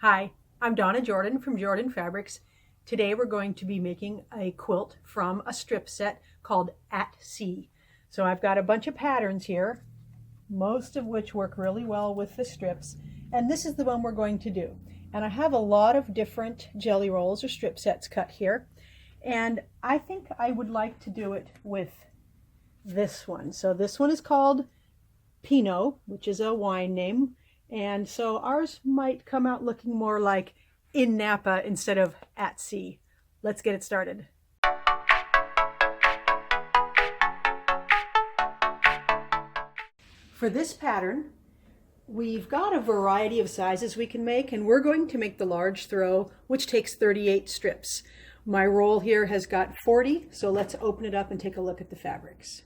Hi, I'm Donna Jordan from Jordan Fabrics. Today we're going to be making a quilt from a strip set called At Sea. So I've got a bunch of patterns here, most of which work really well with the strips, and this is the one we're going to do. And I have a lot of different jelly rolls or strip sets cut here, and I think I would like to do it with this one. So this one is called Pinot, which is a wine name. And so ours might come out looking more like in Napa instead of at sea. Let's get it started. For this pattern, we've got a variety of sizes we can make, and we're going to make the large throw, which takes 38 strips. My roll here has got 40, so let's open it up and take a look at the fabrics.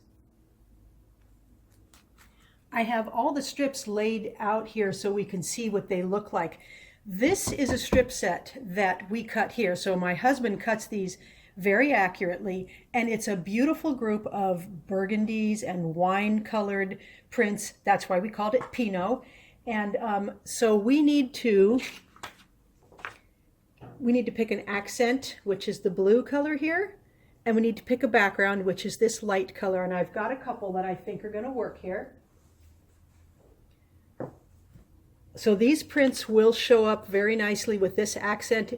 I have all the strips laid out here so we can see what they look like. This is a strip set that we cut here. So my husband cuts these very accurately, and it's a beautiful group of burgundies and wine colored prints. That's why we called it Pinot. And so we need to pick an accent, which is the blue color here, and we need to pick a background, which is this light color. And I've got a couple that I think are going to work here. So these prints will show up very nicely with this accent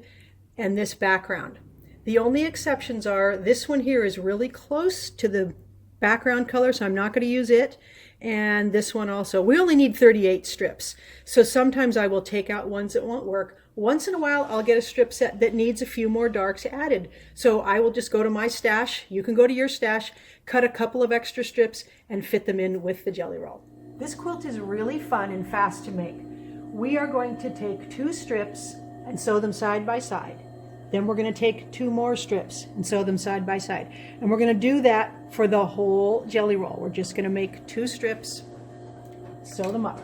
and this background. The only exceptions are this one here is really close to the background color, so I'm not going to use it. And this one also. We only need 38 strips. So sometimes I will take out ones that won't work. Once in a while, I'll get a strip set that needs a few more darks added. So I will just go to my stash. You can go to your stash, cut a couple of extra strips, and fit them in with the jelly roll. This quilt is really fun and fast to make. We are going to take 2 strips and sew them side by side. Then we're going to take 2 more strips and sew them side by side. And we're going to do that for the whole jelly roll. We're just going to make 2 strips, sew them up.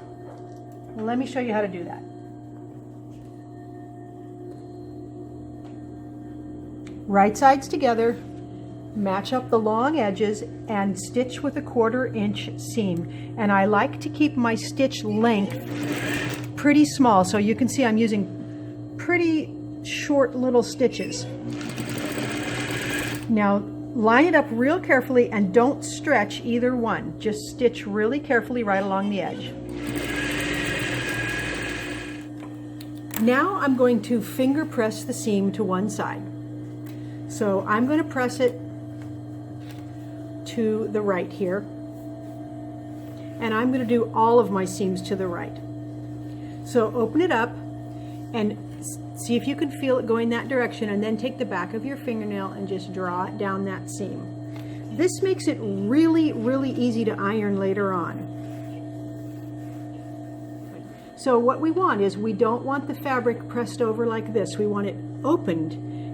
And let me show you how to do that. Right sides together, match up the long edges, and stitch with a 1/4 inch seam. And I like to keep my stitch length pretty small, so you can see I'm using pretty short little stitches. Now line it up real carefully and don't stretch either one. Just stitch really carefully right along the edge. Now I'm going to finger press the seam to one side. So I'm going to press it to the right here, and I'm going to do all of my seams to the right. So open it up and see if you can feel it going that direction, and then take the back of your fingernail and just draw it down that seam. This makes it really, really easy to iron later on. So what we want is, we don't want the fabric pressed over like this. We want it opened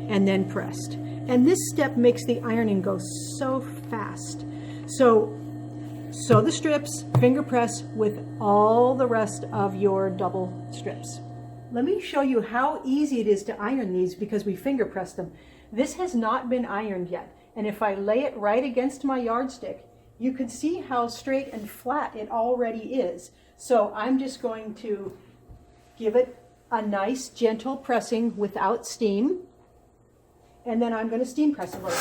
and then pressed. And this step makes the ironing go so fast. So sew the strips, finger press with all the rest of your double strips. Let me show you how easy it is to iron these because we finger press them. This has not been ironed yet. And if I lay it right against my yardstick, you can see how straight and flat it already is. So I'm just going to give it a nice gentle pressing without steam. And then I'm going to steam press a little.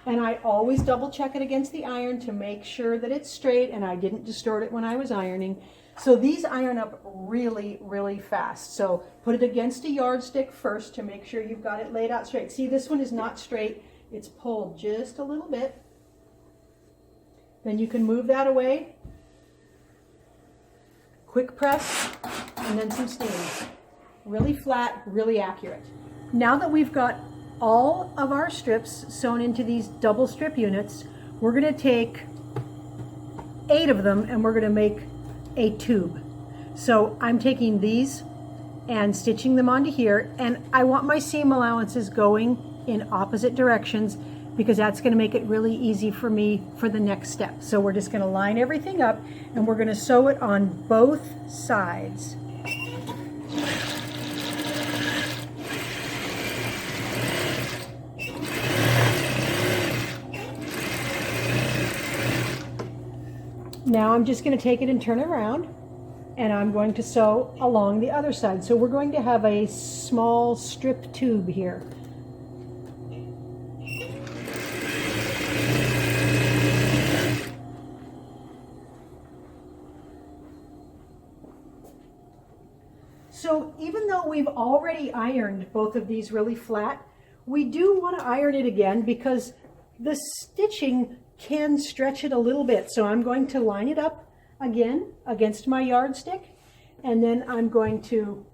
And I always double check it against the iron to make sure that it's straight and I didn't distort it when I was ironing. So these iron up really, really fast. So put it against a yardstick first to make sure you've got it laid out straight. See, this one is not straight. It's pulled just a little bit. Then you can move that away. Quick press and then some steam. Really flat, really accurate. Now that we've got all of our strips sewn into these double strip units, we're going to take 8 of them and we're going to make a tube. So I'm taking these and stitching them onto here, and I want my seam allowances going in opposite directions because that's going to make it really easy for me for the next step. So we're just going to line everything up and we're going to sew it on both sides. Now I'm just going to take it and turn it around. and I'm going to sew along the other side. So we're going to have a small strip tube here. So even though we've already ironed both of these really flat, we do want to iron it again because the stitching can stretch it a little bit. So I'm going to line it up again against my yardstick, and then I'm going to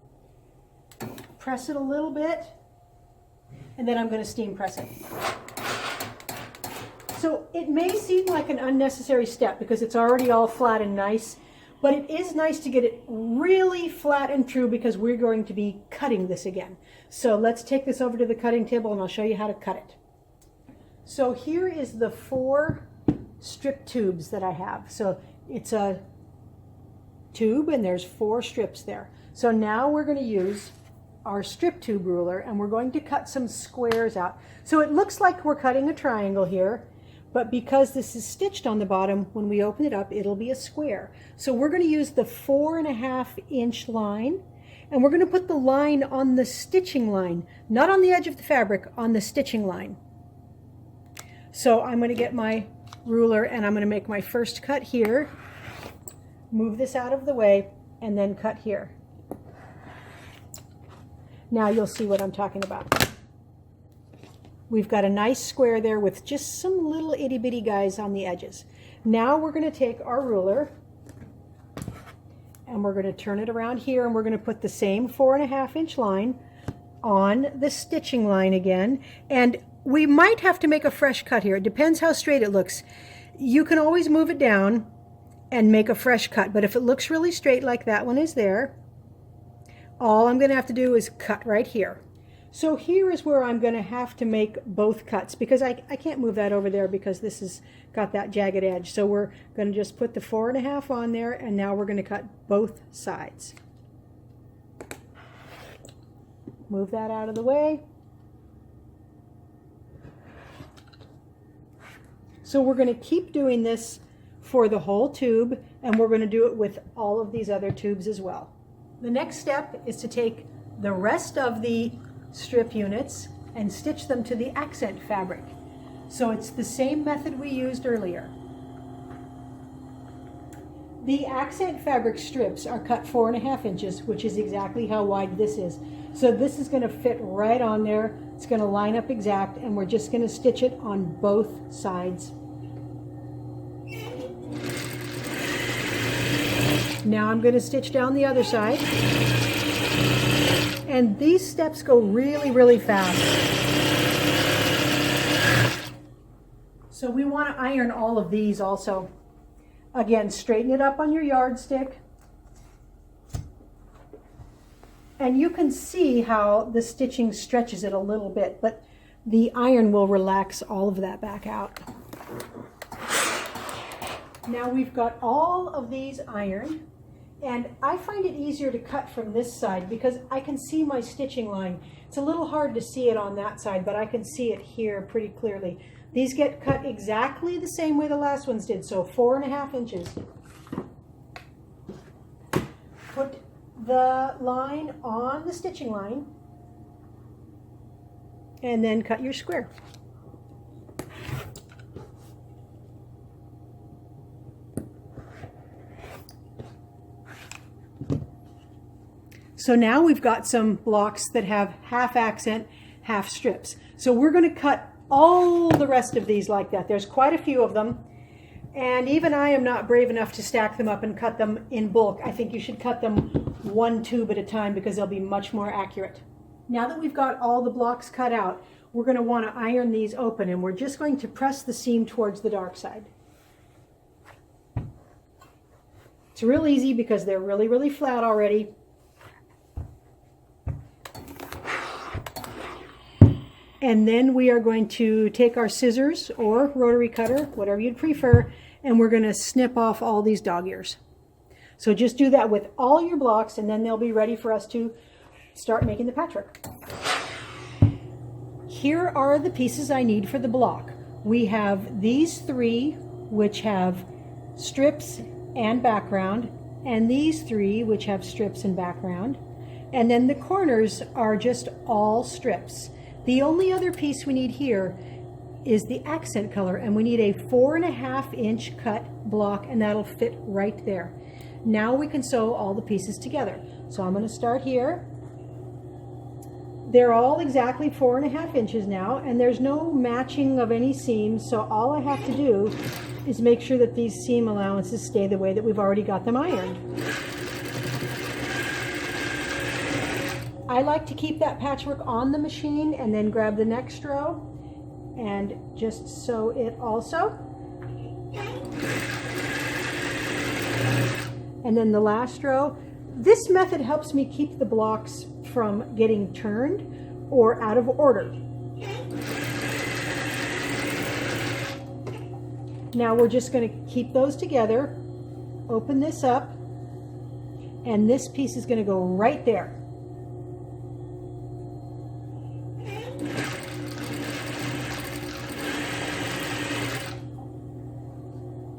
press it a little bit, and then I'm going to steam press it. So it may seem like an unnecessary step because it's already all flat and nice, but it is nice to get it really flat and true because we're going to be cutting this again. So let's take this over to the cutting table and I'll show you how to cut it. So here is the 4 strip tubes that I have. So it's a tube and there's 4 strips there. So now we're going to use our strip tube ruler and we're going to cut some squares out. So it looks like we're cutting a triangle here, but because this is stitched on the bottom, when we open it up, it'll be a square. So we're going to use the 4.5-inch line, and we're going to put the line on the stitching line, not on the edge of the fabric, on the stitching line. So I'm going to get my ruler and I'm going to make my first cut here, move this out of the way, and then cut here. Now you'll see what I'm talking about. We've got a nice square there with just some little itty bitty guys on the edges. Now we're going to take our ruler and we're going to turn it around here, and we're going to put the same 4.5-inch line on the stitching line again. And we might have to make a fresh cut here. It depends how straight it looks. You can always move it down and make a fresh cut, but if it looks really straight like that one is there, all I'm going to have to do is cut right here. So here is where I'm going to have to make both cuts because I can't move that over there because this has got that jagged edge. So we're going to just put the 4.5 on there, and now we're going to cut both sides. Move that out of the way. So we're going to keep doing this for the whole tube, and we're going to do it with all of these other tubes as well. The next step is to take the rest of the strip units and stitch them to the accent fabric. So it's the same method we used earlier. The accent fabric strips are cut 4.5 inches, which is exactly how wide this is. So this is going to fit right on there. It's going to line up exact, and we're just going to stitch it on both sides. Now I'm going to stitch down the other side. And these steps go really, really fast. So we want to iron all of these also. Again, straighten it up on your yardstick. And you can see how the stitching stretches it a little bit, but the iron will relax all of that back out. Now we've got all of these ironed. And I find it easier to cut from this side because I can see my stitching line. It's a little hard to see it on that side, but I can see it here pretty clearly. These get cut exactly the same way the last ones did, so 4.5 inches. Put the line on the stitching line and then cut your square. So now we've got some blocks that have half accent, half strips. So we're going to cut all the rest of these like that. There's quite a few of them. And even I am not brave enough to stack them up and cut them in bulk. I think you should cut them one tube at a time because they'll be much more accurate. Now that we've got all the blocks cut out, we're going to want to iron these open, and we're just going to press the seam towards the dark side. It's real easy because they're really, really flat already. And then we are going to take our scissors or rotary cutter, whatever you'd prefer, and we're going to snip off all these dog ears. So just do that with all your blocks, and then they'll be ready for us to start making the patchwork. Here are the pieces I need for the block. We have these 3, which have strips and background, and these three, which have strips and background. And then the corners are just all strips. The only other piece we need here is the accent color, and we need a 4.5 inch cut block, and that'll fit right there. Now we can sew all the pieces together. So I'm going to start here. They're all exactly 4.5 inches now, and there's no matching of any seams, so all I have to do is make sure that these seam allowances stay the way that we've already got them ironed. I like to keep that patchwork on the machine and then grab the next row and just sew it also. And then the last row. This method helps me keep the blocks from getting turned or out of order. Now we're just going to keep those together, open this up, and this piece is going to go right there.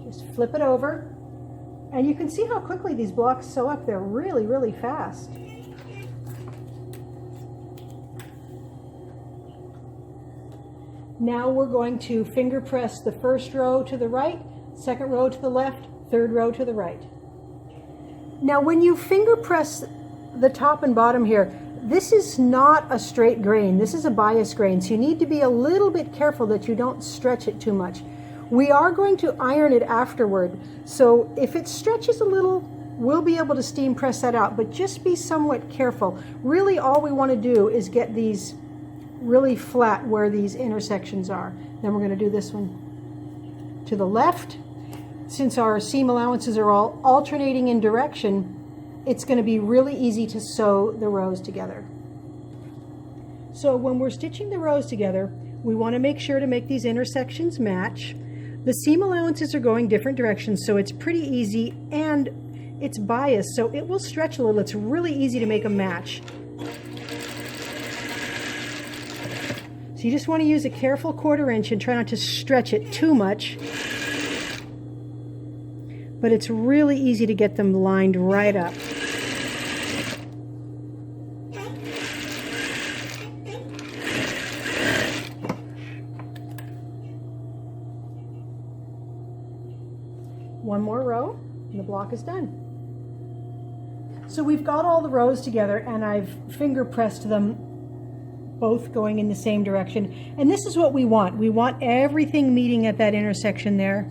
Just flip it over. And you can see how quickly these blocks sew up. They're really, really fast. Now we're going to finger press the first row to the right, second row to the left, third row to the right. Now when you finger press the top and bottom here, this is not a straight grain. This is a bias grain, so you need to be a little bit careful that you don't stretch it too much. We are going to iron it afterward, so if it stretches a little, we'll be able to steam press that out, but just be somewhat careful. Really all we want to do is get these really flat where these intersections are. Then we're going to do this one to the left. Since our seam allowances are all alternating in direction, it's going to be really easy to sew the rows together. So when we're stitching the rows together, we want to make sure to make these intersections match. The seam allowances are going different directions, so it's pretty easy, and it's biased, so it will stretch a little. It's really easy to make a match. So you just want to use a careful 1/4 inch and try not to stretch it too much. But it's really easy to get them lined right up. One more row and the block is done. So we've got all the rows together, and I've finger pressed them both going in the same direction. And this is what we want. We want everything meeting at that intersection there.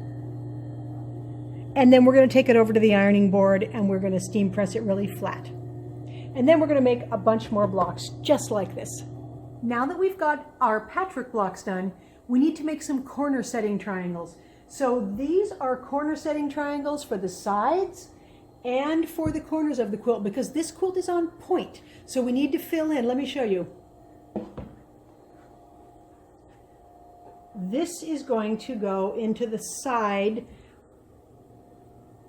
And then we're going to take it over to the ironing board and we're going to steam press it really flat. And then we're going to make a bunch more blocks just like this. Now that we've got our patchwork blocks done, we need to make some corner setting triangles. So these are corner setting triangles for the sides and for the corners of the quilt, because this quilt is on point. So we need to fill in. Let me show you. This is going to go into the side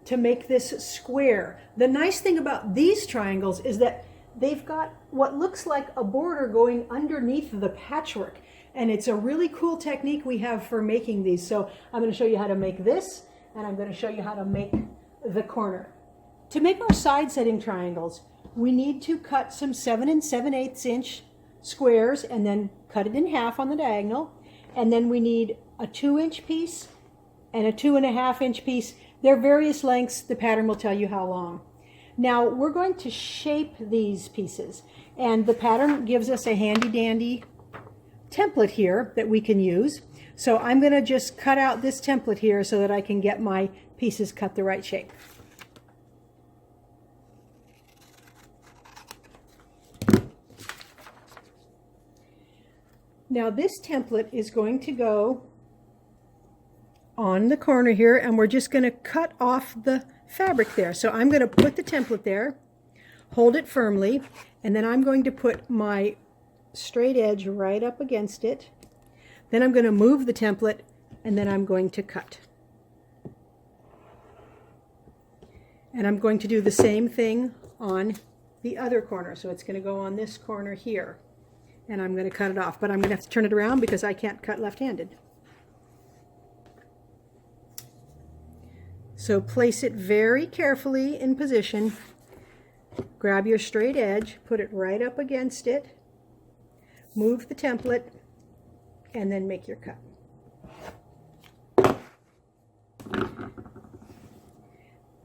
to make this square. The nice thing about these triangles is that they've got what looks like a border going underneath the patchwork. And it's a really cool technique we have for making these. So I'm going to show you how to make this, and I'm going to show you how to make the corner. To make our side setting triangles, we need to cut some 7 7/8 inch squares and then cut it in half on the diagonal. And then we need a 2-inch piece and a 2.5 inch piece. They're various lengths. The pattern will tell you how long. Now we're going to shape these pieces, and the pattern gives us a handy dandy template here that we can use. So I'm going to just cut out this template here so that I can get my pieces cut the right shape. Now this template is going to go on the corner here, and we're just going to cut off the fabric there. So I'm going to put the template there, hold it firmly, and then I'm going to put my straight edge right up against it. Then I'm going to move the template, and then I'm going to cut. And I'm going to do the same thing on the other corner. So it's going to go on this corner here, and I'm going to cut it off, but I'm going to have to turn it around because I can't cut left-handed. So place it very carefully in position. Grab your straight edge, put it right up against it, move the template, and then make your cut.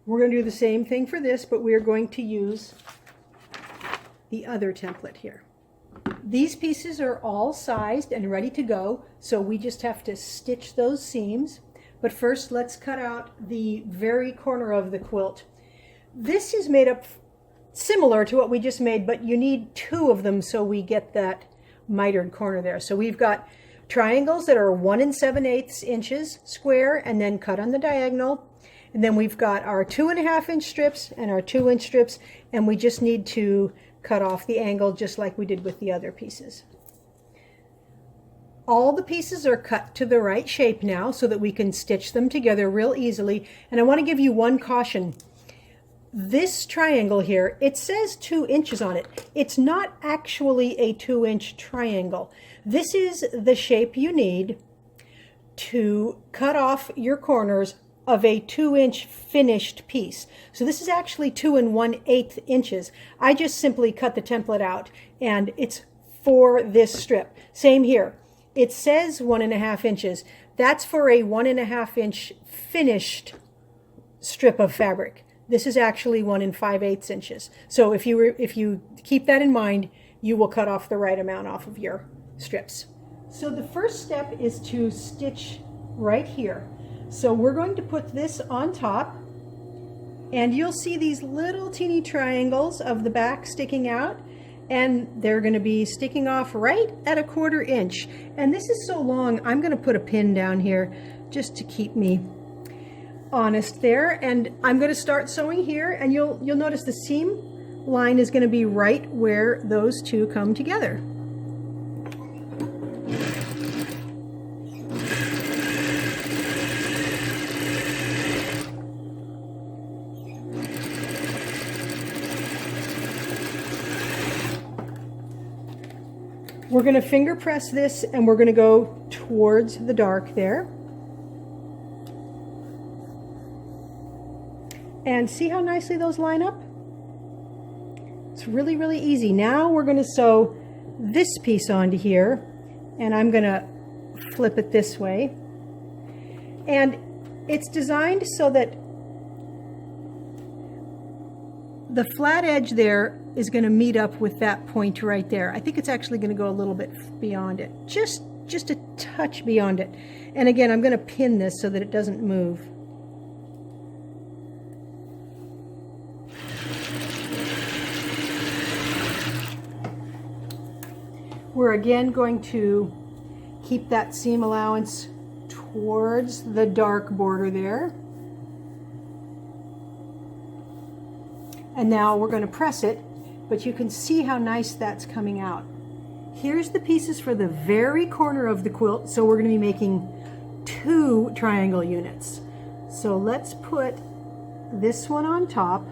We're going to do the same thing for this, but we're going to use the other template here. These pieces are all sized and ready to go, so we just have to stitch those seams. But first, let's cut out the very corner of the quilt. This is made up similar to what we just made, but you need two of them so we get that mitered corner there. So we've got triangles that are 1 7/8 inches square and then cut on the diagonal. And then we've got our 2.5 inch strips and our 2 inch strips, and we just need to cut off the angle just like we did with the other pieces. All the pieces are cut to the right shape now so that we can stitch them together real easily. And I want to give you one caution. This triangle here, it says 2 inches on it. It's not actually a 2-inch triangle. This is the shape you need to cut off your corners of a 2-inch finished piece. So this is actually 2 1/8 inches. I just simply cut the template out and it's for this strip. Same here. It says 1.5 inches. That's for a 1.5 inch finished strip of fabric. This is actually 1 5/8 inches. So if you keep that in mind, you will cut off the right amount off of your strips. So the first step is to stitch right here. So we're going to put this on top, and you'll see these little teeny triangles of the back sticking out, and they're going to be sticking off right at 1/4 inch. And this is so long, I'm going to put a pin down here just to keep me honest there. And I'm going to start sewing here, and you'll notice the seam line is going to be right where those two come together. We're going to finger press this, and we're going to go towards the dark there. And see how nicely those line up? It's really, really easy. Now we're going to sew this piece onto here, and I'm going to flip it this way. And it's designed so that the flat edge there is going to meet up with that point right there. I think it's actually going to go a little bit beyond it, just a touch beyond it. And again, I'm going to pin this so that it doesn't move. We're again going to keep that seam allowance towards the dark border there. And now we're going to press it, but you can see how nice that's coming out. Here's the pieces for the very corner of the quilt, so we're going to be making 2 triangle units. So let's put this one on top.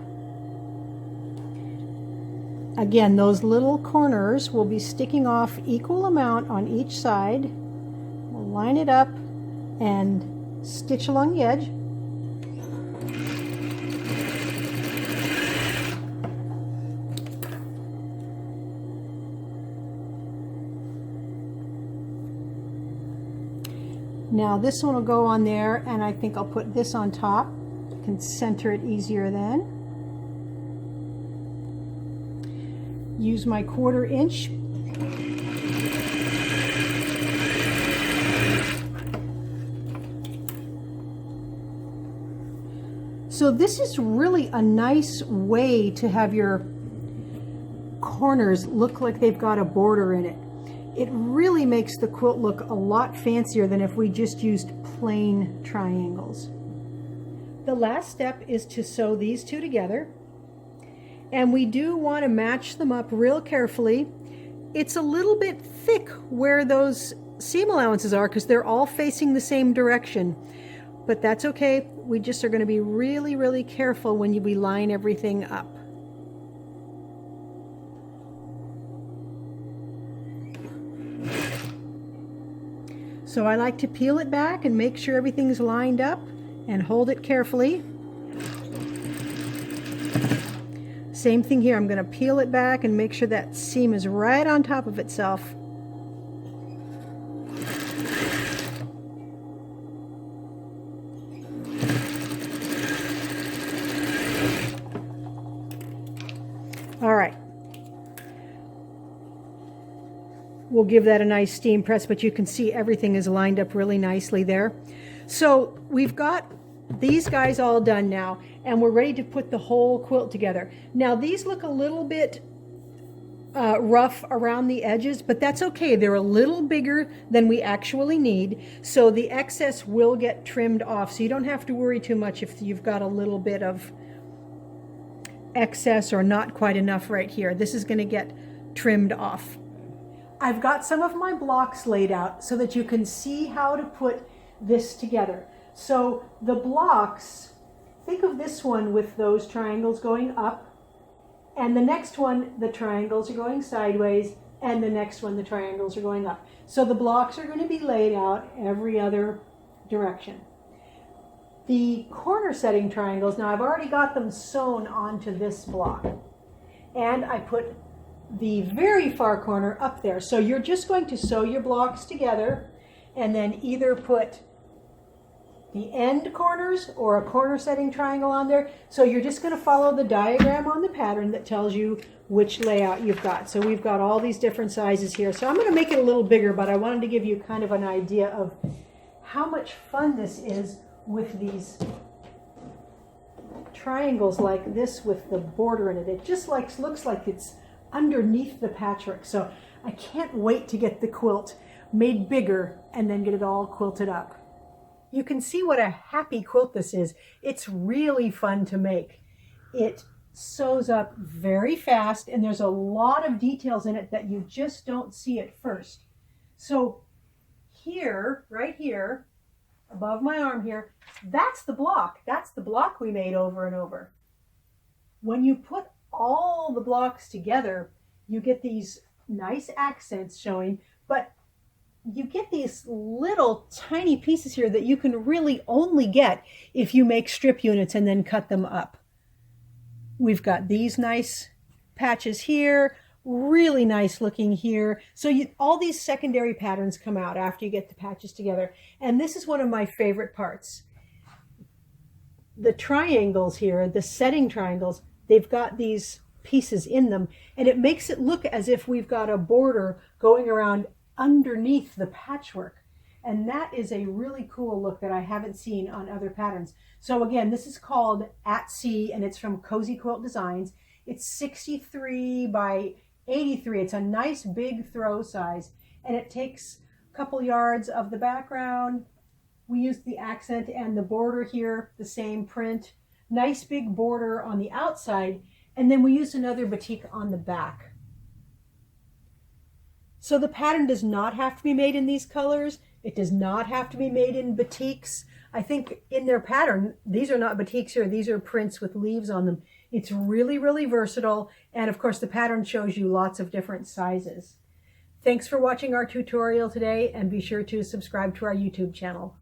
Again, those little corners will be sticking off equal amount on each side. We'll line it up and stitch along the edge. Now this one will go on there, and I think I'll put this on top. You can center it easier then. Use my 1/4 inch. So this is really a nice way to have your corners look like they've got a border in it. It really makes the quilt look a lot fancier than if we just used plain triangles. The last step is to sew these two together. And we do want to match them up real carefully. It's a little bit thick where those seam allowances are because they're all facing the same direction. But that's okay. We just are going to be really, really careful when we line everything up. So I like to peel it back and make sure everything's lined up and hold it carefully. Same thing here. I'm going to peel it back and make sure that seam is right on top of itself. All right. We'll give that a nice steam press, but you can see everything is lined up really nicely there. So we've got these guys all done now, and we're ready to put the whole quilt together. Now these look a little bit rough around the edges, but that's okay. They're a little bigger than we actually need, so the excess will get trimmed off, so you don't have to worry too much if you've got a little bit of excess or not quite enough right here. This is going to get trimmed off. I've got some of my blocks laid out so that you can see how to put this together. So the blocks, think of this one with those triangles going up, and the next one, the triangles are going sideways, and the next one, the triangles are going up. So the blocks are going to be laid out every other direction. The corner setting triangles, now I've already got them sewn onto this block, and I put the very far corner up there. So you're just going to sew your blocks together and then either put the end corners or a corner setting triangle on there. So you're just going to follow the diagram on the pattern that tells you which layout you've got. So we've got all these different sizes here. So I'm going to make it a little bigger, but I wanted to give you kind of an idea of how much fun this is with these triangles like this with the border in it. It just looks like it's underneath the patchwork. So I can't wait to get the quilt made bigger and then get it all quilted up. You can see what a happy quilt this is. It's really fun to make. It sews up very fast, and there's a lot of details in it that you just don't see at first. So here, right here, above my arm here, that's the block. That's the block we made over and over. When you put all the blocks together, you get these nice accents showing, but you get these little tiny pieces here that you can really only get if you make strip units and then cut them up. We've got these nice patches here, really nice looking here. So all these secondary patterns come out after you get the patches together. And this is one of my favorite parts. The triangles here, the setting triangles, they've got these pieces in them, and it makes it look as if we've got a border going around underneath the patchwork. And that is a really cool look that I haven't seen on other patterns. So again, this is called At Sea, and it's from Cozy Quilt Designs. It's 63 by 83. It's a nice big throw size, and it takes a couple yards of the background. We used the accent and the border here, the same print. Nice big border on the outside, and then we used another batik on the back. So the pattern does not have to be made in these colors. It does not have to be made in batiks. I think in their pattern, these are not batiks here. These are prints with leaves on them. It's really, really versatile. And of course, the pattern shows you lots of different sizes. Thanks for watching our tutorial today, and be sure to subscribe to our YouTube channel.